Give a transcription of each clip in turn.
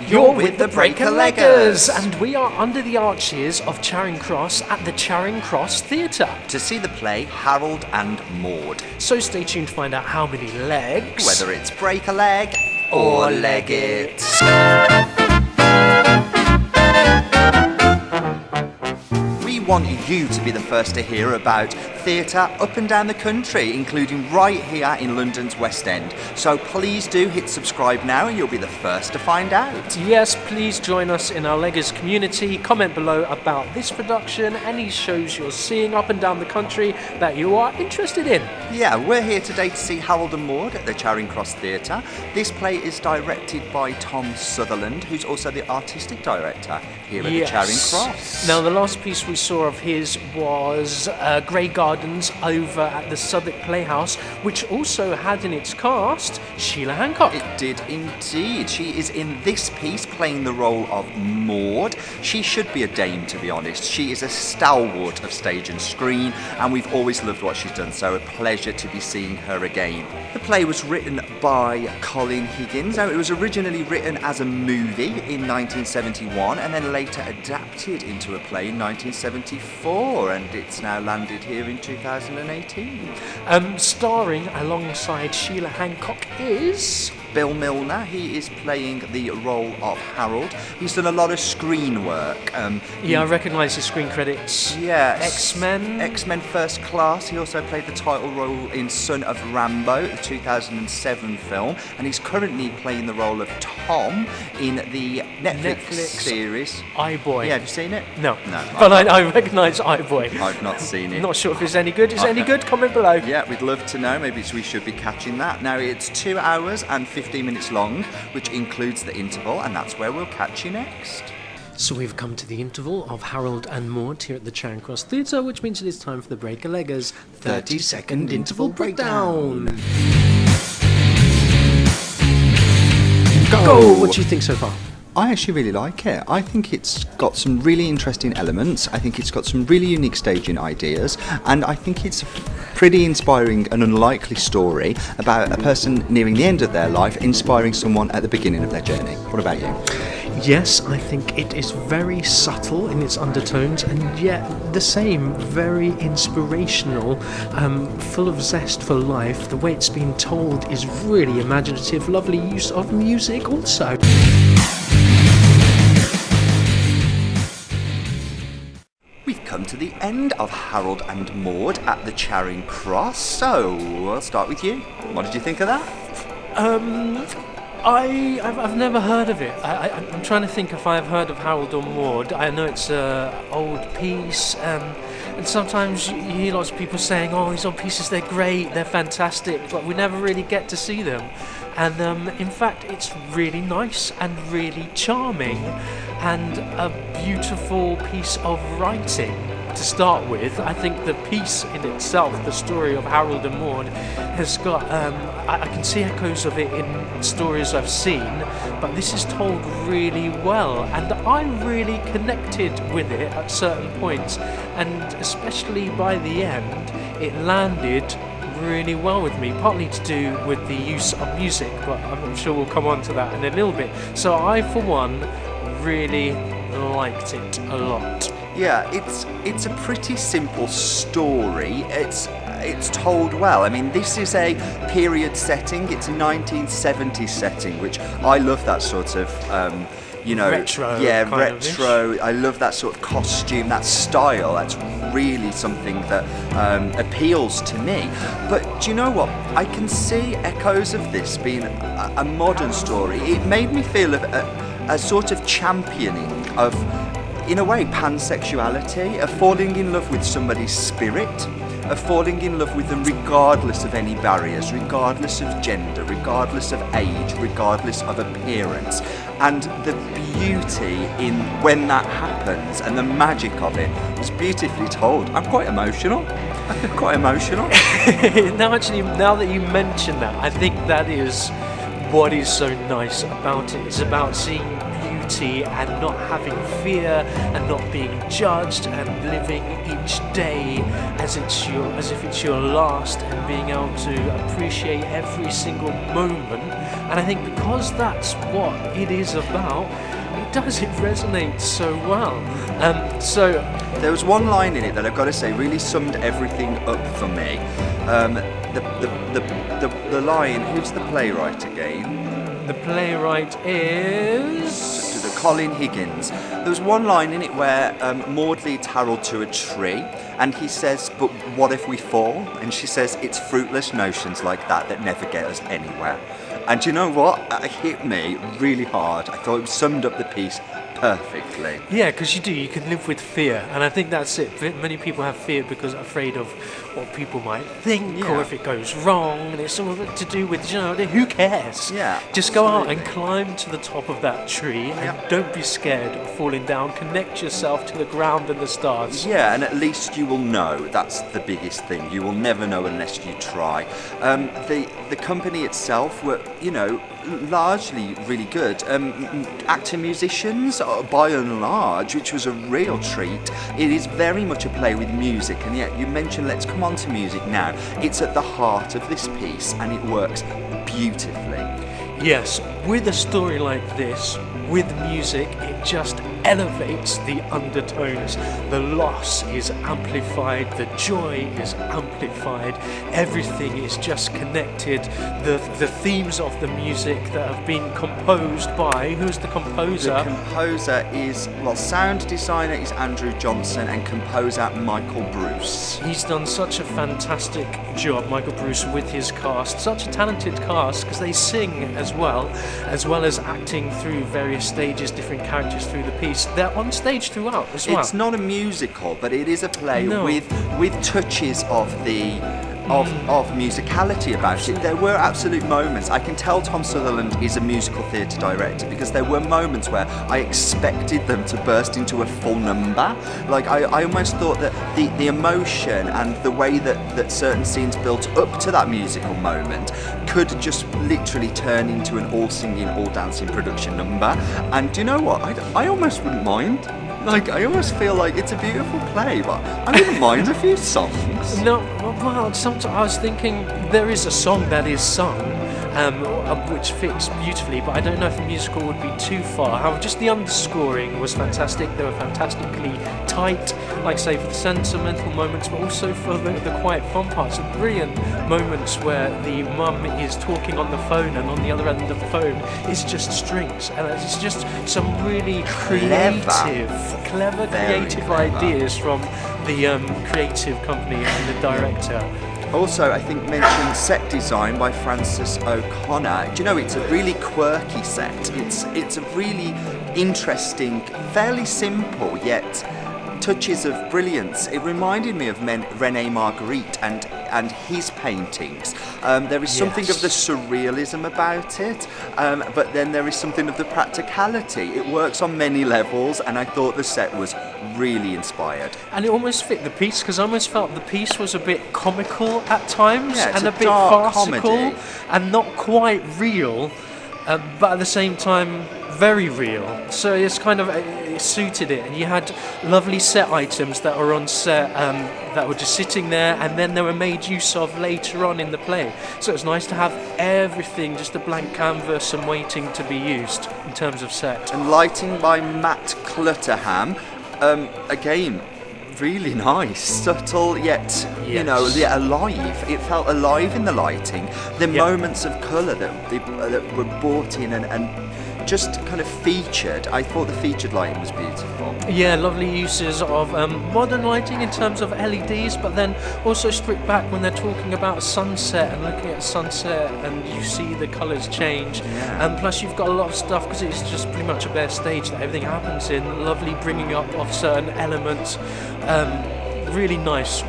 You're with the Breaker-Leggers, and we are under the arches of Charing Cross at the Charing Cross Theatre to see the play Harold and Maude. So stay tuned to find out how many legs, whether it's break a leg or leg it. We want you to be the first to hear about theatre up and down the country, including right here in London's West End. So please do hit subscribe now and you'll be the first to find out. Yes, please join us in our Leggers community. Comment below about this production, any shows you're seeing up and down the country that you are interested in. Yeah, we're here today to see Harold and Maude at the Charing Cross Theatre. This play is directed by Thom Southerland, who's also the artistic director here at the Charing Cross. Now, the last piece we saw of his was Grey Gardens over at the Southwark Playhouse, which also had in its cast Sheila Hancock. It did indeed. She is in this piece playing the role of Maude. She should be a dame, to be honest. She is a stalwart of stage and screen, and we've always loved what she's done, so a pleasure to be seeing her again. The play was written by Colin Higgins. Now, it was originally written as a movie in 1971 and then later adapted into a play in 1974, and it's now landed here in 2018. Starring alongside Sheila Hancock is Bill Milner. He is playing the role of Harold. He's done a lot of screen work. I recognise his screen credits. Yeah. X-Men First Class. He also played the title role in Son of Rambo, the 2007 film, and he's currently playing the role of Tom in the Netflix series iBoy. Yeah, have you seen it? No. But I recognise iBoy. I've not seen it. Not sure if it's any good. Is it any good? Comment below. Yeah, we'd love to know. Maybe we should be catching that. Now, it's 2 hours and 15 minutes long, which includes the interval, and that's where we'll catch you next. So we've come to the interval of Harold and Maude here at the Charing Cross Theatre, which means it is time for the Breaker-Leggers 30-second interval breakdown. Go! What do you think so far? I actually really like it. I think it's got some really interesting elements. I think it's got some really unique staging ideas, and I think it's a pretty inspiring and unlikely story about a person nearing the end of their life inspiring someone at the beginning of their journey. What about you? Yes, I think it is very subtle in its undertones and yet the same, very inspirational, full of zest for life. The way it's been told is really imaginative, lovely use of music also. We've come to the end of Harold and Maude at the Charing Cross, so I'll start with you. What did you think of that? I've never heard of it. I'm trying to think if I've heard of Harold or Maude. I know it's an old piece, and sometimes you hear lots of people saying, oh, these old pieces, they're great, they're fantastic, but we never really get to see them. And in fact, it's really nice and really charming and a beautiful piece of writing. To start with, I think the piece in itself, the story of Harold and Maude, has got, I can see echoes of it in stories I've seen, but this is told really well, and I really connected with it at certain points, and especially by the end, it landed really well with me, partly to do with the use of music, but I'm sure we'll come on to that in a little bit. So I, for one, really liked it a lot. Yeah, it's a pretty simple story. It's told well. I mean, this is a period setting. It's a 1970s setting, which I love that sort of, retro. Yeah, retro. I love that sort of costume, that style. That's really something that appeals to me. But do you know what? I can see echoes of this being a modern story. It made me feel a sort of championing of, in a way, pansexuality, of falling in love with somebody's spirit, of falling in love with them regardless of any barriers, regardless of gender, regardless of age, regardless of appearance. And the beauty in when that happens and the magic of it was beautifully told. I'm quite emotional. Now that you mention that, I think that is what is so nice about it. It's about seeing liberty and not having fear and not being judged and living each day as if it's your last and being able to appreciate every single moment. And I think because that's what it is about, it resonates so well. So there was one line in it that I've got to say really summed everything up for me. The line, who's the playwright again? The playwright is Colin Higgins. There was one line in it where Maude leads Harold to a tree and he says, "But what if we fall?" And she says, "It's fruitless notions like that never get us anywhere." And you know what? It hit me really hard. I thought it summed up the piece perfectly. Yeah, because you can live with fear, and I think that's it. Many people have fear because they're afraid of what people might think, or if it goes wrong, and it's all to do with, who cares? Yeah, just go out and climb to the top of that tree, and don't be scared of falling down. Connect yourself to the ground and the stars. Yeah, and at least you will know. That's the biggest thing. You will never know unless you try. The company itself were, largely really good. Actor musicians, by and large, which was a real treat. It is very much a play with music, and yet you mentioned, let's come on to music now. It's at the heart of this piece, and it works beautifully. Yes, with a story like this, with music, it just elevates the undertones. The loss is amplified, the joy is amplified, everything is just connected. The themes of the music that have been composed by, who's the composer? The composer is, sound designer is Andrew Johnson and composer Michael Bruce. He's done such a fantastic job, Michael Bruce, with his cast. Such a talented cast, because they sing as well as acting through various stages, different characters through the piece. They're on stage throughout as well. It's not a musical, but it is a play with touches of the of musicality about it. There were absolute moments. I can tell Thom Southerland is a musical theatre director because there were moments where I expected them to burst into a full number. Like I almost thought that the emotion and the way that certain scenes built up to that musical moment could just literally turn into an all singing, all dancing production number. And do you know what? I almost wouldn't mind. Like, I almost feel like it's a beautiful play, but I wouldn't mind a few songs. No, well, sometimes I was thinking there is a song that is sung, which fits beautifully, but I don't know if the musical would be too far. However, just the underscoring was fantastic. They were fantastically tight, like say for the sentimental moments, but also for the quiet fun parts. The brilliant moments where the mum is talking on the phone, and on the other end of the phone is just strings, and it's just some really clever ideas from the creative company and the director. Also, I think mentioned set design by Francis O'Connor. Do you know, it's a really quirky set. It's a really interesting, fairly simple, yet touches of brilliance. It reminded me of René Magritte and his paintings. There is something of the surrealism about it, but then there is something of the practicality. It works on many levels, and I thought the set was really inspired. And it almost fit the piece, because I almost felt the piece was a bit comical at times, and a bit farcical comedy, and not quite real, but at the same time very real. So it's kind of it suited it, and you had lovely set items that were on set that were just sitting there, and then they were made use of later on in the play. So it was nice to have everything just a blank canvas and waiting to be used in terms of set. And lighting by Matt Clutterham, again, really nice, subtle yet alive. It felt alive in the lighting. The moments of colour that were brought in and just kind of featured. I thought the featured lighting was beautiful. Yeah, lovely uses of modern lighting in terms of LEDs, but then also stripped back when they're talking about a sunset and looking at a sunset, and you see the colours change. And plus you've got a lot of stuff, because it's just pretty much a bare stage that everything happens in. Lovely bringing up of certain elements. Really nice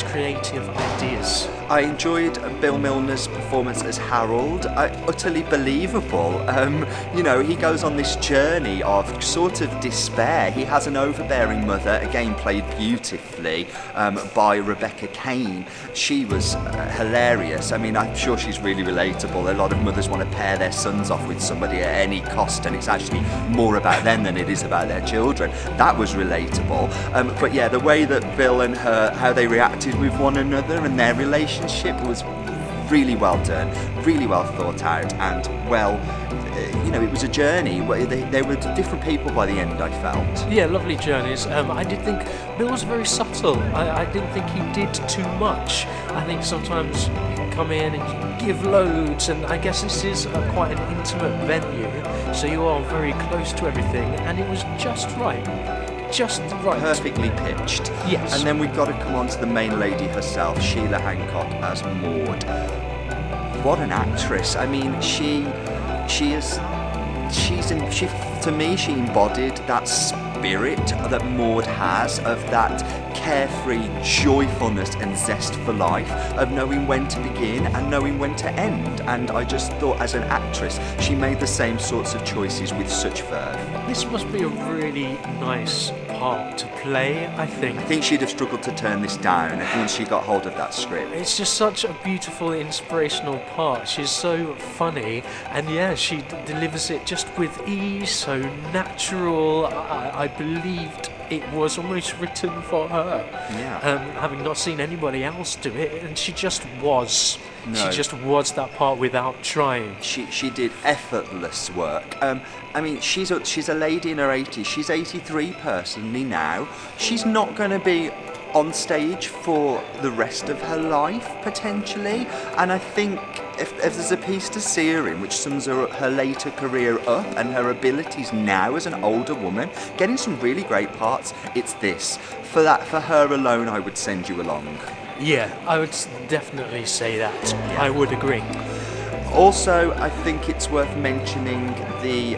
creative ideas. I enjoyed Bill Milner's performance as Harold. Utterly believable. He goes on this journey of sort of despair. He has an overbearing mother, again played beautifully by Rebecca Kane. She was hilarious. I mean, I'm sure she's really relatable. A lot of mothers want to pair their sons off with somebody at any cost, and it's actually more about them than it is about their children. That was relatable. But yeah, the way that Bill and her, how they reacted with one another and their relationship was really well done, really well thought out, and it was a journey. They were different people by the end, I felt. Yeah, lovely journeys. I did think Bill was very subtle. I didn't think he did too much. I think sometimes you can come in and give loads, and I guess this is quite an intimate venue, so you are very close to everything, and it was just right. Just right. Perfectly pitched. Yes. And then we've got to come on to the main lady herself, Sheila Hancock as Maude. What an actress. I mean, to me, she embodied that spirit that Maude has, of that carefree joyfulness and zest for life, of knowing when to begin and knowing when to end. And I just thought, as an actress, she made the same sorts of choices with such verve. This must be a really nice part to play, I think. I think she'd have struggled to turn this down once she got hold of that script. It's just such a beautiful, inspirational part. She's so funny, and yeah, she delivers it just with ease, so natural. I believed it was almost written for her. Yeah. Having not seen anybody else do it, and she just was. No. She just was that part without trying. She did effortless work. I mean, she's a lady in her 80s. She's 83 personally now. She's not going to be on stage for the rest of her life, potentially. And I think if there's a piece to see her in which sums her later career up and her abilities now as an older woman, getting some really great parts, it's this. For her alone, I would send you along. Yeah, I would definitely say that. Yeah. I would agree. Also, I think it's worth mentioning the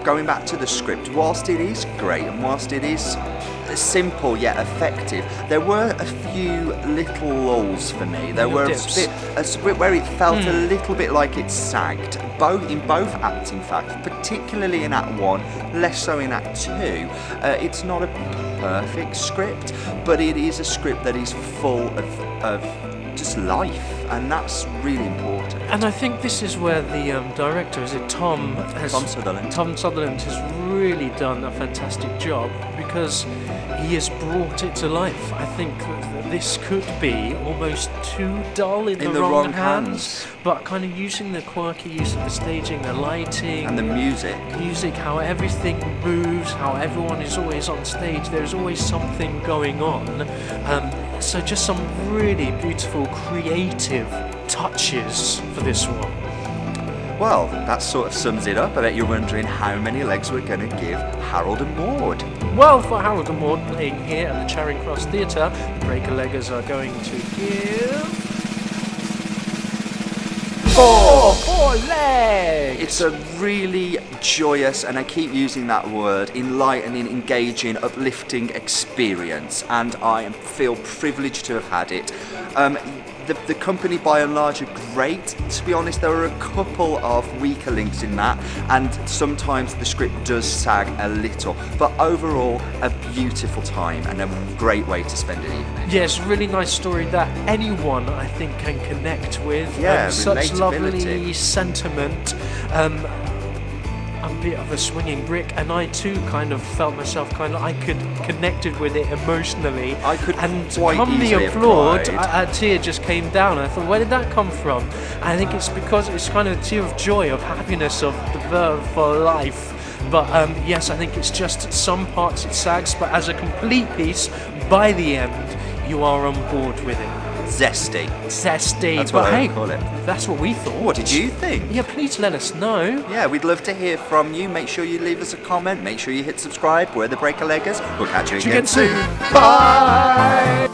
going back to the script. Whilst it is great and whilst it is simple yet effective, there were a few little lulls for me. There were a bit where it felt a little bit like it sagged, in both acts, in fact, particularly in Act 1, less so in Act 2. It's not a perfect script, but it is a script that is full of just life, and that's really important. And I think this is where the director, Thom Southerland. Thom Southerland has really done a fantastic job, because he has brought it to life. I think that this could be almost too dull in the wrong hands, but kind of using the quirky use of the staging, the lighting, and the music, how everything moves, how everyone is always on stage. There's always something going on. So just some really beautiful, creative touches for this one. Well, that sort of sums it up. I bet you're wondering how many legs we're going to give Harold and Maude. Well, for Harold and Maude playing here at the Charing Cross Theatre, the Breaker-Leggers are going to give... Four legs! It's a really joyous, and I keep using that word, enlightening, engaging, uplifting experience, and I feel privileged to have had it. The company by and large are great. To be honest, there are a couple of weaker links in that, and sometimes the script does sag a little, but overall a beautiful time and a great way to spend an evening. Yes, really nice story that anyone, I think, can connect with. Yeah, such relatability. Lovely sentiment. I'm a bit of a swinging brick, and I too kind of felt myself I connected with it emotionally. I could and quite come the easily applaud, have a tear just came down. I thought, where did that come from? I think it's because it's kind of a tear of joy, of happiness, of the verve for life. But yes, I think it's just some parts it sags, but as a complete piece, by the end, you are on board with it. Zesty. That's what I would call it. That's what we thought. What did you think? Yeah, please let us know. Yeah, we'd love to hear from you. Make sure you leave us a comment. Make sure you hit subscribe. We're the Breaker-Leggers. We'll catch you again soon. Bye!